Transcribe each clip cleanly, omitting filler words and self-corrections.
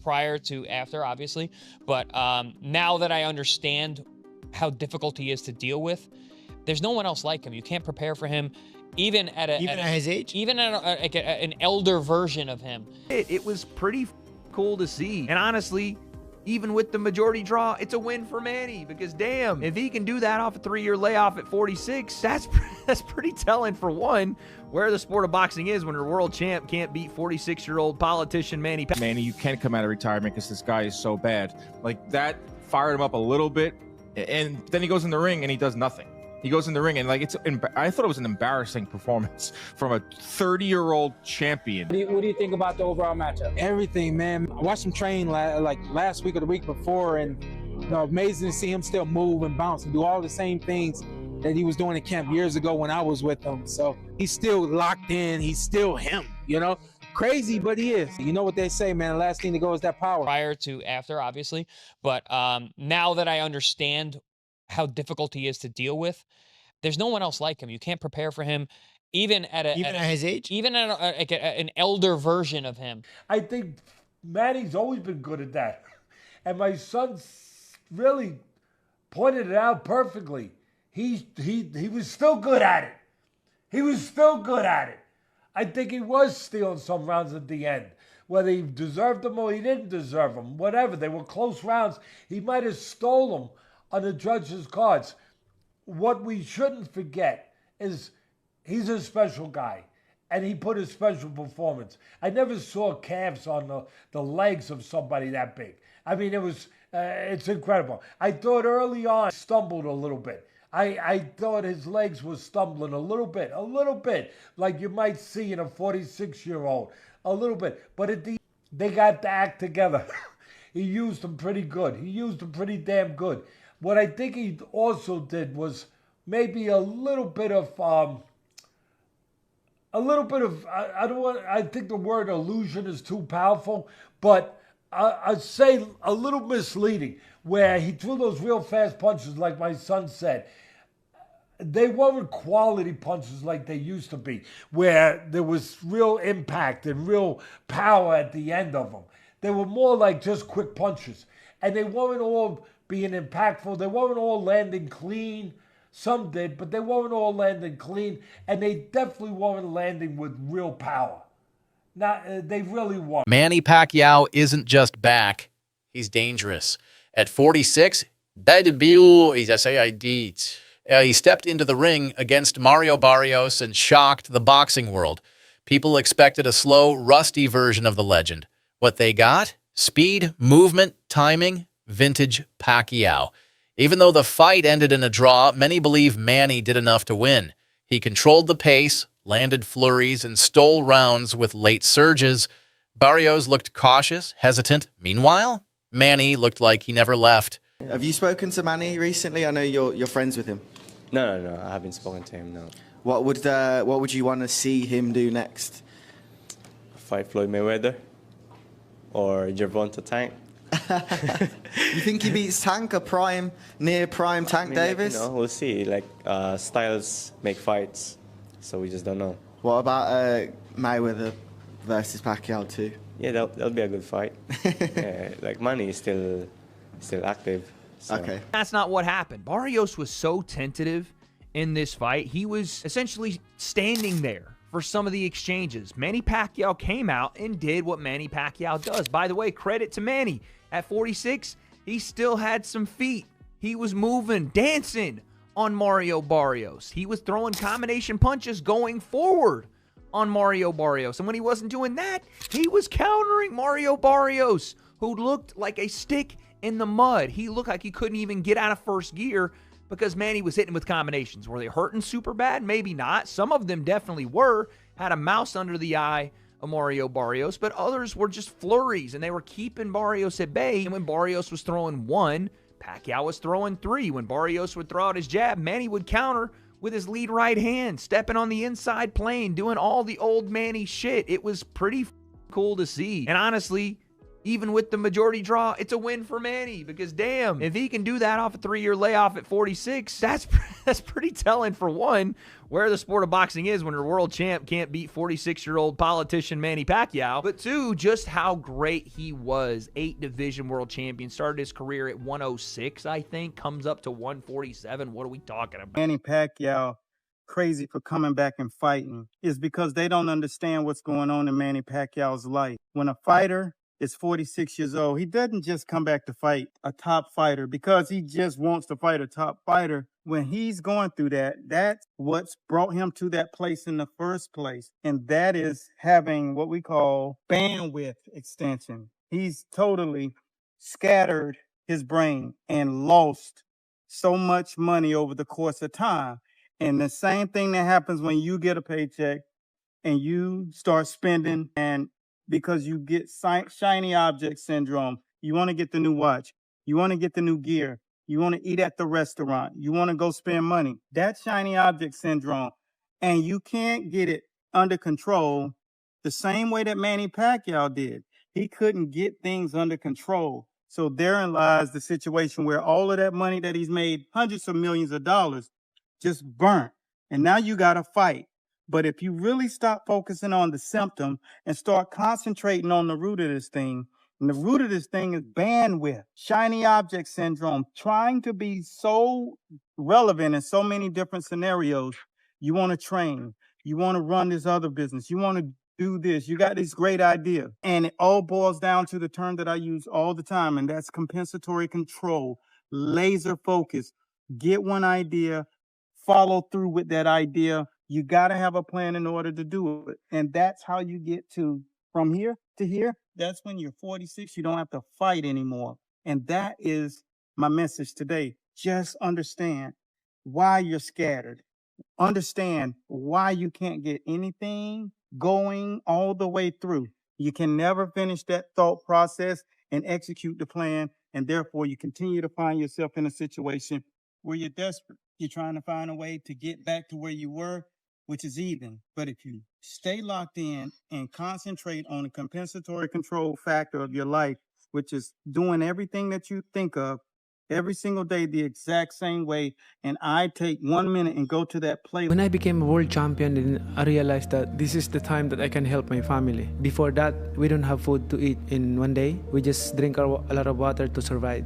prior to after, obviously. But now that I understand how difficult he is to deal with, there's no one else like him. You can't prepare for him, even at his age, even at an elder version of him. It was pretty cool to see, and honestly, even with the majority draw, it's a win for Manny, because damn, if he can do that off a 3-year layoff at 46, that's pretty telling for one, where the sport of boxing is when a world champ can't beat 46-year-old politician Manny Pacquiao. Manny, you can't come out of retirement because this guy is so bad. Like, that fired him up a little bit, and then he goes in the ring and he does nothing. He goes in the ring and, like, I thought it was an embarrassing performance from a 30-year-old champion. What do you think about the overall matchup? Everything, man. I watched him train like last week or the week before, and amazing to see him still move and bounce and do all the same things that he was doing in camp years ago when I was with him. So he's still locked in. He's still him, you know? Crazy, but he is. You know what they say, man, the last thing to go is that power. Prior to after, obviously. But now that I understand how difficult he is to deal with, there's no one else like him. You can't prepare for him, even at his age, even at an elder version of him. I think Manny's always been good at that, and my son really pointed it out perfectly. He was still good at it. He was still good at it. I think he was stealing some rounds at the end. Whether he deserved them or he didn't deserve them, whatever. They were close rounds. He might have stole them on the judge's cards. What we shouldn't forget is he's a special guy, and he put a special performance. I never saw calves on the legs of somebody that big. I mean, it's incredible. I thought early on he stumbled a little bit. I thought his legs were stumbling a little bit, like you might see in a 46-year-old, a little bit. But they got the act together. He used them pretty good. He used them pretty damn good. What I think he also did was maybe a little bit of I think the word illusion is too powerful, but I'd say a little misleading, where he threw those real fast punches like my son said. They weren't quality punches like they used to be, where there was real impact and real power at the end of them. They were more like just quick punches, and they weren't all being impactful. They weren't all landing clean. Some did, but they weren't all landing clean, and they definitely weren't landing with real power. Now, they really weren't. Manny Pacquiao isn't just back. He's dangerous. At 46, he stepped into the ring against Mario Barrios and shocked the boxing world. People expected a slow, rusty version of the legend. What they got? Speed, movement, timing, vintage Pacquiao. Even though the fight ended in a draw, many believe Manny did enough to win. He controlled the pace, landed flurries, and stole rounds with late surges. Barrios looked cautious, hesitant. Meanwhile, Manny looked like he never left. Have you spoken to Manny recently? I know you're friends with him. No, I haven't spoken to him, no. What would you want to see him do next? Fight Floyd Mayweather or Gervonta Tank. You think he beats Tank, near prime Tank Davis? Like, we'll see. Like, styles make fights, so we just don't know. What about Mayweather versus Pacquiao too? Yeah, that'll be a good fight. Yeah, like Manny is still active. So. Okay. That's not what happened. Barrios was so tentative in this fight. He was essentially standing there for some of the exchanges. Manny Pacquiao came out and did what Manny Pacquiao does. By the way, credit to Manny. At 46, he still had some feet. He was moving, dancing on Mario Barrios. He was throwing combination punches going forward on Mario Barrios. And when he wasn't doing that, he was countering Mario Barrios, who looked like a stick in the mud. He looked like he couldn't even get out of first gear because Manny was hitting with combinations. Were they hurting super bad? Maybe not. Some of them definitely were. Had a mouse under the eye of Mario Barrios, but others were just flurries, and they were keeping Barrios at bay. And when Barrios was throwing one, Pacquiao was throwing three. When Barrios would throw out his jab, Manny would counter with his lead right hand, stepping on the inside plane, doing all the old Manny shit. It was pretty cool to see. And honestly, Even with the majority draw, it's a win for Manny because, damn, if he can do that off a 3-year layoff at 46, that's pretty telling, for one, where the sport of boxing is when your world champ can't beat 46-year-old politician Manny Pacquiao, but two, just how great he was. 8-division world champion, started his career at 106, I think, comes up to 147. What are we talking about? Manny Pacquiao crazy for coming back and fighting is because they don't understand what's going on in Manny Pacquiao's life. When a fighter is 46 years old, he doesn't just come back to fight a top fighter because he just wants to fight a top fighter. When he's going through that, that's what's brought him to that place in the first place. And that is having what we call bandwidth extension. He's totally scattered his brain and lost so much money over the course of time. And the same thing that happens when you get a paycheck and you start spending, and because you get shiny object syndrome, you want to get the new watch, you want to get the new gear, you want to eat at the restaurant, you want to go spend money. That's shiny object syndrome. And you can't get it under control the same way that Manny Pacquiao did. He couldn't get things under control. So therein lies the situation where all of that money that he's made, hundreds of millions of dollars, just burnt. And now you got to fight. But if you really stop focusing on the symptom and start concentrating on the root of this thing, and the root of this thing is bandwidth, shiny object syndrome, trying to be so relevant in so many different scenarios. You want to train, you want to run this other business, you want to do this, you got this great idea. And it all boils down to the term that I use all the time, and that's compensatory control, laser focus. Get one idea, follow through with that idea. You got to have a plan in order to do it. And that's how you get to from here to here. That's when you're 46, you don't have to fight anymore. And that is my message today. Just understand why you're scattered. Understand why you can't get anything going all the way through. You can never finish that thought process and execute the plan. And therefore, you continue to find yourself in a situation where you're desperate. You're trying to find a way to get back to where you were, which is even. But if you stay locked in and concentrate on the compensatory control factor of your life, which is doing everything that you think of every single day the exact same way, and I take 1 minute and go to that place. When I became a world champion, then I realized that this is the time that I can help my family. Before that, we don't have food to eat in one day. We just drink a lot of water to survive.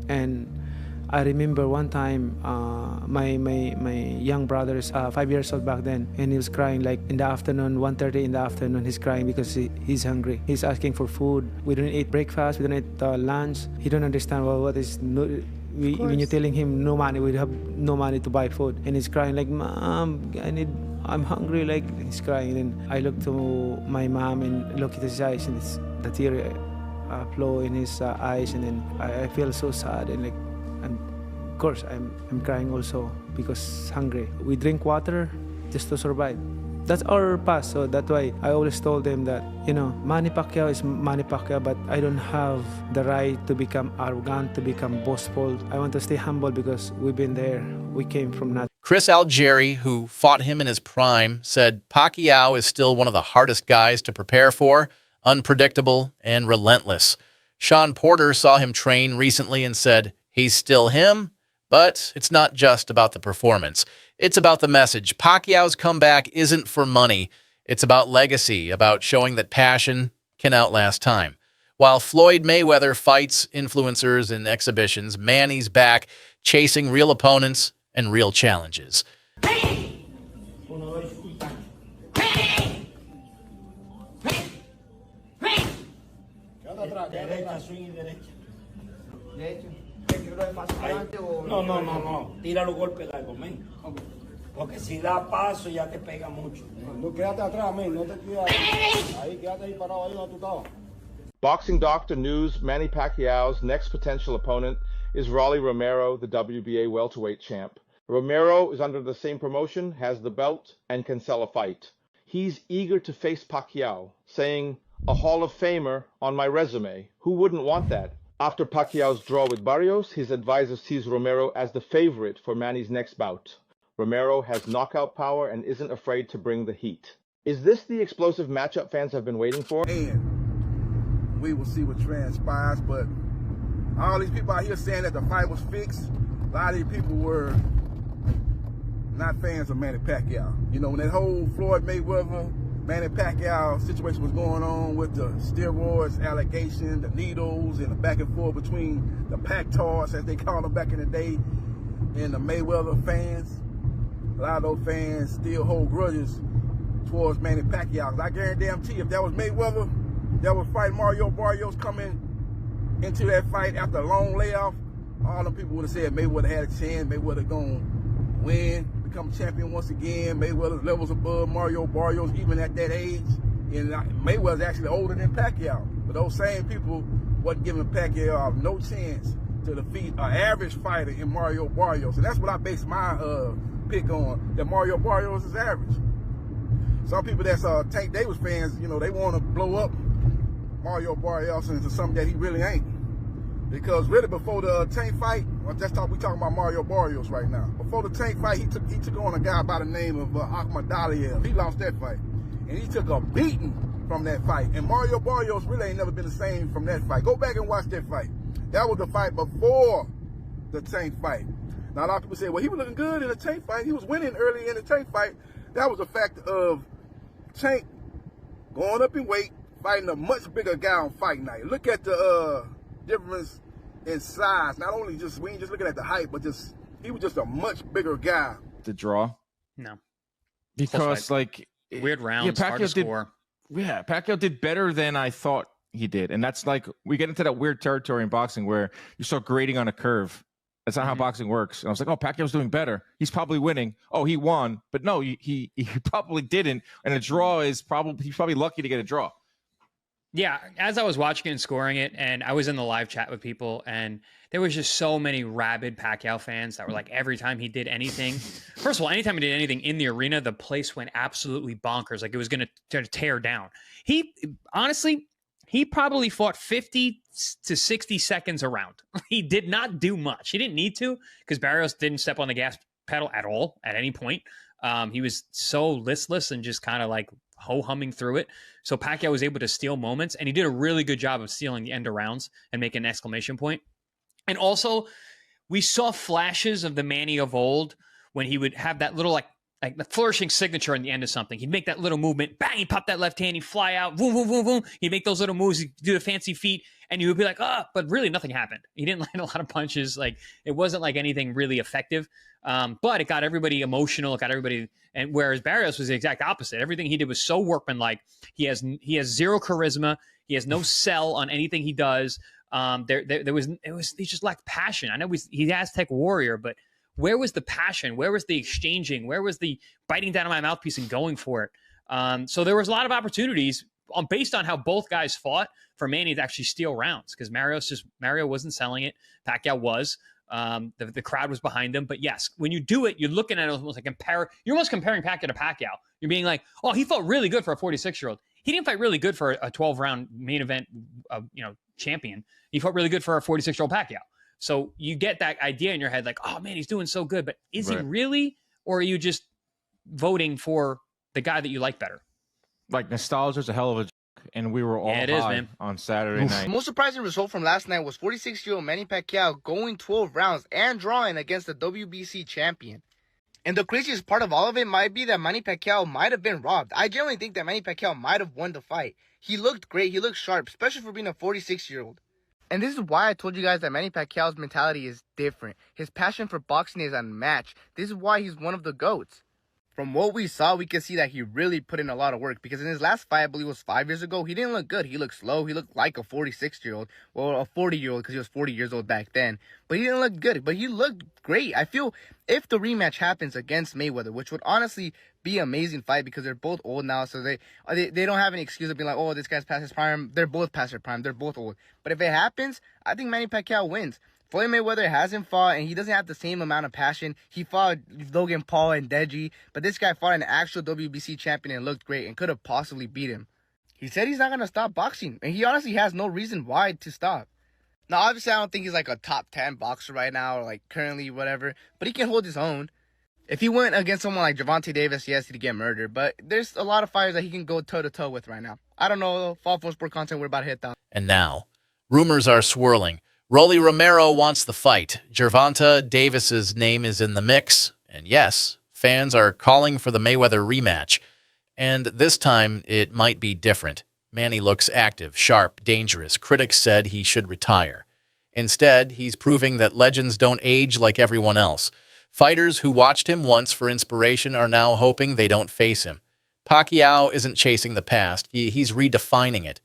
And I remember one time, my young brother is 5 years old back then, and he was crying like in the afternoon, 1:30 in the afternoon. He's crying because he's hungry. He's asking for food. We don't eat breakfast. We don't eat lunch. He don't understand what is. When you're telling him no money, we have no money to buy food, and he's crying like, "Mom, I'm hungry." Like he's crying, and I look to my mom and look at his eyes, and it's the tear flow in his eyes, and then I feel so sad and like. And of course, I'm crying also because hungry. We drink water just to survive. That's our past. So that's why I always told them that, Manny Pacquiao is Manny Pacquiao, but I don't have the right to become arrogant, to become boastful. I want to stay humble because we've been there. We came from nothing. Chris Algieri, who fought him in his prime, said Pacquiao is still one of the hardest guys to prepare for, unpredictable and relentless. Sean Porter saw him train recently and said, he's still him, but it's not just about the performance. It's about the message. Pacquiao's comeback isn't for money. It's about legacy, about showing that passion can outlast time. While Floyd Mayweather fights influencers in exhibitions, Manny's back chasing real opponents and real challenges. No. Tira los golpes largos, men. Porque si da paso ya te pega mucho. No, quédate atrás, men. No te quedas ahí. Quédate ahí parado ahí donde tú estabas. Boxing Doctor News, Manny Pacquiao's next potential opponent is Rolly Romero, the WBA welterweight champ. Romero is under the same promotion, has the belt, and can sell a fight. He's eager to face Pacquiao, saying, "A Hall of Famer on my resume. Who wouldn't want that?" After Pacquiao's draw with Barrios, his advisor sees Romero as the favorite for Manny's next bout. Romero has knockout power and isn't afraid to bring the heat. Is this the explosive matchup fans have been waiting for? Man, we will see what transpires. But all these people out here saying that the fight was fixed, a lot of these people were not fans of Manny Pacquiao. You know, when that whole Floyd Mayweather, Manny Pacquiao situation was going on with the steroids allegation, the needles, and the back and forth between the Pac-Tars, as they called them back in the day, and the Mayweather fans. A lot of those fans still hold grudges towards Manny Pacquiao. I guarantee if that was Mayweather that was fighting Mario Barrios coming into that fight after a long layoff, all them people would have said Mayweather had a chance, Mayweather gonna win, become champion once again. Mayweather's levels above Mario Barrios even at that age. And Mayweather's actually older than Pacquiao. But those same people wasn't giving Pacquiao no chance to defeat an average fighter in Mario Barrios. And that's what I base my pick on, that Mario Barrios is average. Some people that's Tank Davis fans, you know, they want to blow up Mario Barrios into something that he really ain't. Because really before the Tank fight, we talking about Mario Barrios right now. Before the Tank fight, he took on a guy by the name of Ahmad Daliev. He lost that fight. And he took a beating from that fight. And Mario Barrios really ain't never been the same from that fight. Go back and watch that fight. That was the fight before the Tank fight. Now a lot of people say, well, he was looking good in the Tank fight. He was winning early in the Tank fight. That was the fact of Tank going up in weight, fighting a much bigger guy on fight night. Look at the difference in size. Not only just, we ain't just looking at the height, but just, he was just a much bigger guy. The draw? No. Because, like... Weird rounds, hard to score. Yeah, Pacquiao did better than I thought he did. And that's like, we get into that weird territory in boxing where you start grading on a curve. That's not how boxing works. And I was like, oh, Pacquiao's doing better. He's probably winning. Oh, he won. But no, he probably didn't. And a draw is probably, he's probably lucky to get a draw. Yeah, as I was watching it and scoring it, and I was in the live chat with people, and there was just so many rabid Pacquiao fans that were like, every time he did anything, first of all, anytime he did anything in the arena, the place went absolutely bonkers, like it was going to tear down. Honestly, he probably fought 50 to 60 seconds a round. He did not do much. He didn't need to, because Barrios didn't step on the gas pedal at all at any point. He was so listless and just kind of like ho-humming through it. So Pacquiao was able to steal moments, and he did a really good job of stealing the end of rounds and making an exclamation point. And also, we saw flashes of the Manny of old when he would have that little like the flourishing signature in the end of something. He'd make that little movement, bang, he'd pop that left hand, he'd fly out, boom, boom, boom, boom. He'd make those little moves, he'd do the fancy feet, and you would be like, but really nothing happened. He didn't land a lot of punches. Like, it wasn't like anything really effective. But it got everybody emotional. It got everybody, and whereas Barrios was the exact opposite. Everything he did was so workmanlike. He has zero charisma. He has no sell on anything he does. He just lacked passion. I know he's Aztec warrior, but where was the passion? Where was the exchanging? Where was the biting down on my mouthpiece and going for it? So there was a lot of opportunities based on how both guys fought for Manny to actually steal rounds, because Mario wasn't selling it. Pacquiao was. The crowd was behind him. But yes, when you do it, you're looking at it almost like you're almost comparing Pacquiao to Pacquiao. You're being like, oh, he fought really good for a 46-year-old. He didn't fight really good for a 12-round main event, champion. He fought really good for a 46-year-old Pacquiao. So you get that idea in your head, like, oh man, he's doing so good. But is he really, or are you just voting for the guy that you like better? Like, nostalgia is a hell of a joke, and we were all high on Saturday night. The most surprising result from last night was 46-year-old Manny Pacquiao going 12 rounds and drawing against the WBC champion. And the craziest part of all of it might be that Manny Pacquiao might have been robbed. I generally think that Manny Pacquiao might have won the fight. He looked great. He looked sharp, especially for being a 46-year-old. And this is why I told you guys that Manny Pacquiao's mentality is different. His passion for boxing is unmatched. This is why he's one of the GOATs. From what we saw, we can see that he really put in a lot of work, because in his last fight, I believe it was 5 years ago, he didn't look good. He looked slow. He looked like a 46-year-old, well, a 40-year-old, because he was 40 years old back then. But he didn't look good, but he looked great. I feel if the rematch happens against Mayweather, which would honestly be an amazing fight, because they're both old now, so they don't have any excuse of being like, oh, this guy's past his prime. They're both past their prime. They're both old. But if it happens, I think Manny Pacquiao wins. Floyd Mayweather hasn't fought, and he doesn't have the same amount of passion. He fought Logan Paul and Deji, but this guy fought an actual WBC champion and looked great and could have possibly beat him. He said he's not going to stop boxing, and he honestly has no reason why to stop. Now, obviously, I don't think he's like a top 10 boxer right now, or like currently whatever, but he can hold his own. If he went against someone like Gervonta Davis, yes, he'd get murdered, but there's a lot of fighters that he can go toe-to-toe with right now. I don't know, fall for sport content, we're about to hit that. And now, rumors are swirling. Rolly Romero wants the fight. Gervonta Davis's name is in the mix. And yes, fans are calling for the Mayweather rematch. And this time, it might be different. Manny looks active, sharp, dangerous. Critics said he should retire. Instead, he's proving that legends don't age like everyone else. Fighters who watched him once for inspiration are now hoping they don't face him. Pacquiao isn't chasing the past. He's redefining it.